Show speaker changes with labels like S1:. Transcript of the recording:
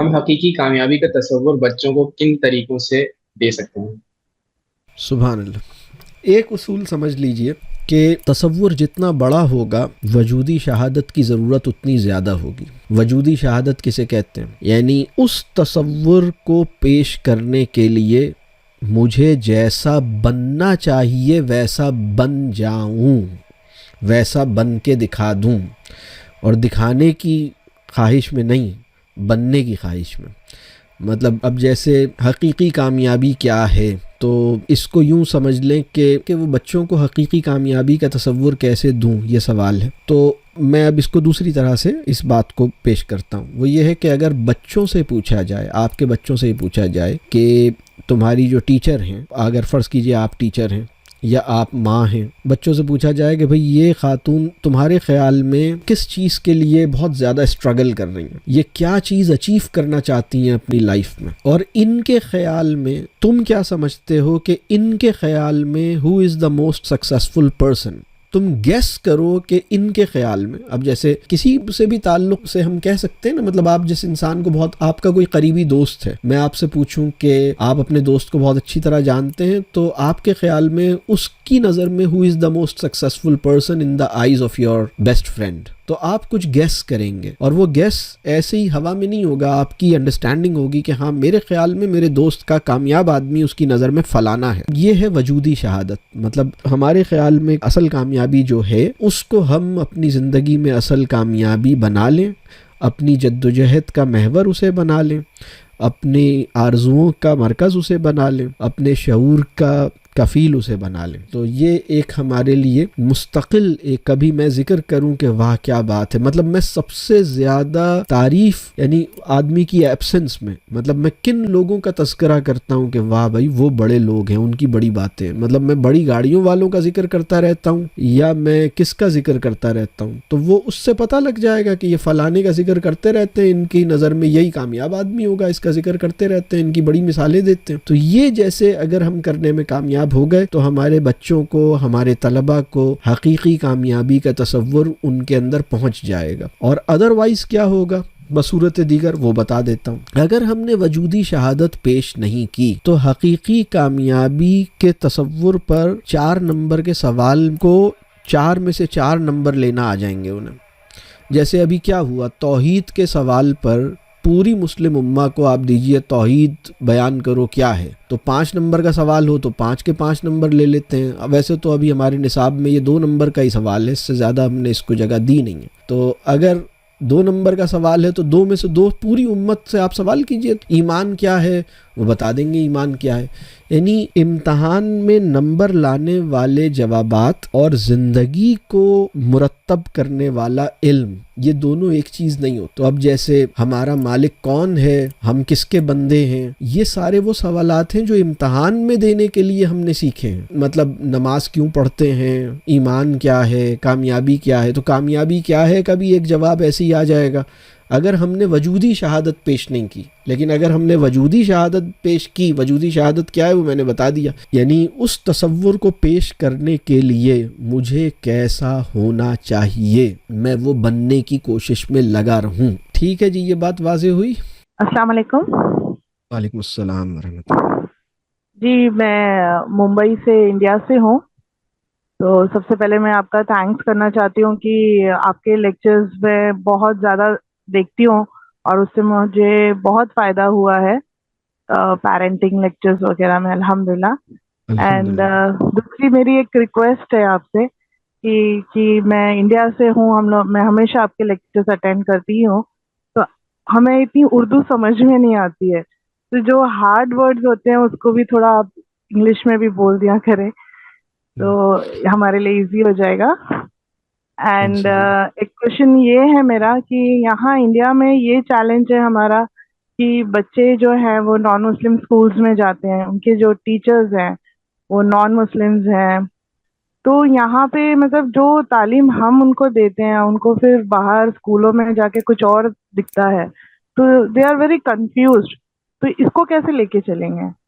S1: ہم حقیقی کامیابی کا تصور بچوں کو کن طریقوں سے دے سکتے ہیں؟
S2: سبحان اللہ. ایک اصول سمجھ لیجئے کہ تصور جتنا بڑا ہوگا وجودی شہادت کی ضرورت اتنی زیادہ ہوگی. وجودی شہادت کسے کہتے ہیں؟ یعنی اس تصور کو پیش کرنے کے لیے مجھے جیسا بننا چاہیے ویسا بن جاؤں، ویسا بن کے دکھا دوں، اور دکھانے کی خواہش میں نہیں، بننے کی خواہش میں. مطلب اب جیسے حقیقی کامیابی کیا ہے، تو اس کو یوں سمجھ لیں کہ وہ بچوں کو حقیقی کامیابی کا تصور کیسے دوں، یہ سوال ہے. تو میں اب اس کو دوسری طرح سے اس بات کو پیش کرتا ہوں. وہ یہ ہے کہ اگر بچوں سے پوچھا جائے، آپ کے بچوں سے ہی پوچھا جائے کہ تمہاری جو ٹیچر ہیں، اگر فرض کیجئے آپ ٹیچر ہیں یا آپ ماں ہیں، بچوں سے پوچھا جائے کہ بھئی یہ خاتون تمہارے خیال میں کس چیز کے لیے بہت زیادہ اسٹرگل کر رہی ہیں، یہ کیا چیز اچیو کرنا چاہتی ہیں اپنی لائف میں، اور ان کے خیال میں تم کیا سمجھتے ہو کہ ان کے خیال میں who is the most successful person. تم گیس کرو کہ ان کے خیال میں، اب جیسے کسی سے بھی تعلق سے ہم کہہ سکتے ہیں نا، مطلب آپ جس انسان کو بہت، آپ کا کوئی قریبی دوست ہے، میں آپ سے پوچھوں کہ آپ اپنے دوست کو بہت اچھی طرح جانتے ہیں، تو آپ کے خیال میں اس کی نظر میں who is the most successful person in the eyes of your best friend, تو آپ کچھ گیس کریں گے، اور وہ گیس ایسے ہی ہوا میں نہیں ہوگا. آپ کی انڈرسٹینڈنگ ہوگی کہ ہاں میرے خیال میں میرے دوست کا کامیاب آدمی اس کی نظر میں فلانا ہے. یہ ہے وجودی شہادت. مطلب ہمارے خیال میں اصل کامیابی جو ہے اس کو ہم اپنی زندگی میں اصل کامیابی بنا لیں، اپنی جدوجہد کا محور اسے بنا لیں، اپنی آرزوؤں کا مرکز اسے بنا لیں، اپنے شعور کا کفیل اسے بنا لیں. تو یہ ایک ہمارے لیے مستقل ایک، کبھی میں ذکر کروں کہ واہ کیا بات ہے، مطلب میں سب سے زیادہ تعریف یعنی آدمی کی ایبسنس میں، مطلب میں کن لوگوں کا تذکرہ کرتا ہوں کہ واہ بھائی وہ بڑے لوگ ہیں، ان کی بڑی باتیں، مطلب میں بڑی گاڑیوں والوں کا ذکر کرتا رہتا ہوں یا میں کس کا ذکر کرتا رہتا ہوں، تو وہ اس سے پتہ لگ جائے گا کہ یہ فلانے کا ذکر کرتے رہتے ہیں، ان کی نظر میں یہی کامیاب آدمی ہوگا، اس کا ذکر کرتے رہتے ہیں، ان کی بڑی مثالیں دیتے ہیں. تو یہ جیسے اگر ہم کرنے میں کامیاب ہو گئے تو ہمارے بچوں کو، ہمارے طلباء کو حقیقی کامیابی کا تصور ان کے اندر پہنچ جائے گا. اور ادروائز کیا ہوگا بصورت دیگر وہ بتا دیتا ہوں. اگر ہم نے وجودی شہادت پیش نہیں کی تو حقیقی کامیابی کے تصور پر 4 نمبر کے سوال کو 4 میں سے 4 نمبر لینا آ جائیں گے انہیں. جیسے ابھی کیا ہوا، توحید کے سوال پر پوری مسلم امہ کو آپ دیجئے توحید بیان کرو کیا ہے، تو 5 نمبر کا سوال ہو تو 5 کے 5 نمبر لے لیتے ہیں. ویسے تو ابھی ہمارے نصاب میں یہ 2 نمبر کا ہی سوال ہے، اس سے زیادہ ہم نے اس کو جگہ دی نہیں ہے. تو اگر 2 نمبر کا سوال ہے تو 2 میں سے 2 پوری امت سے آپ سوال کیجئے. ایمان کیا ہے، وہ بتا دیں گے ایمان کیا ہے. یعنی امتحان میں نمبر لانے والے جوابات اور زندگی کو مرتب کرنے والا علم، یہ دونوں ایک چیز نہیں ہو. تو اب جیسے ہمارا مالک کون ہے، ہم کس کے بندے ہیں، یہ سارے وہ سوالات ہیں جو امتحان میں دینے کے لیے ہم نے سیکھے ہیں. مطلب نماز کیوں پڑھتے ہیں، ایمان کیا ہے، کامیابی کیا ہے. تو کامیابی کیا ہے کبھی ایک جواب ایسے ہی آ جائے گا اگر ہم نے وجودی شہادت پیش نہیں کی. لیکن اگر ہم نے وجودی شہادت پیش کی، وجودی شہادت کیا ہے وہ میں نے بتا دیا، یعنی اس تصور کو پیش کرنے کے لیے مجھے کیسا ہونا چاہیے، میں وہ بننے کی کوشش میں لگا رہوں. ٹھیک ہے جی، یہ بات واضح ہوئی.
S3: السلام علیکم.
S2: وعلیکم السلام ورحمۃ اللہ.
S3: جی میں ممبئی سے، انڈیا سے ہوں. تو سب سے پہلے میں آپ کا تھینکس کرنا چاہتی ہوں کہ آپ کے لیکچرز میں بہت زیادہ دیکھتی ہوں اور اس سے مجھے بہت فائدہ ہوا ہے پیرنٹنگ لیکچرز وغیرہ میں، الحمدللہ. اینڈ
S2: الحمدللہ.
S3: دوسری میری ایک ریکویسٹ ہے آپ سے کہ میں انڈیا سے ہوں، میں ہمیشہ آپ کے لیکچرز اٹینڈ کرتی ہوں. تو ہمیں اتنی اردو سمجھ میں نہیں آتی ہے، تو جو ہارڈ ورڈز ہوتے ہیں اس کو بھی تھوڑا آپ انگلش میں بھی بول دیا کریں تو ہمارے لیے ایزی ہو جائے گا. اینڈ
S2: انشاءاللہ.
S3: ایک کوشچن یہ ہے میرا کہ یہاں انڈیا میں یہ چیلنج ہے ہمارا کہ بچے جو ہیں وہ نان مسلم اسکولز میں جاتے ہیں، ان کے جو ٹیچرز ہیں وہ نان مسلمز ہیں. تو یہاں پہ مطلب جو تعلیم ہم ان کو دیتے ہیں ان کو پھر باہر اسکولوں میں جا کے کچھ اور دکھتا ہے، تو دے آر ویری کنفیوزڈ. تو اس کو کیسے لے کے چلیں گے؟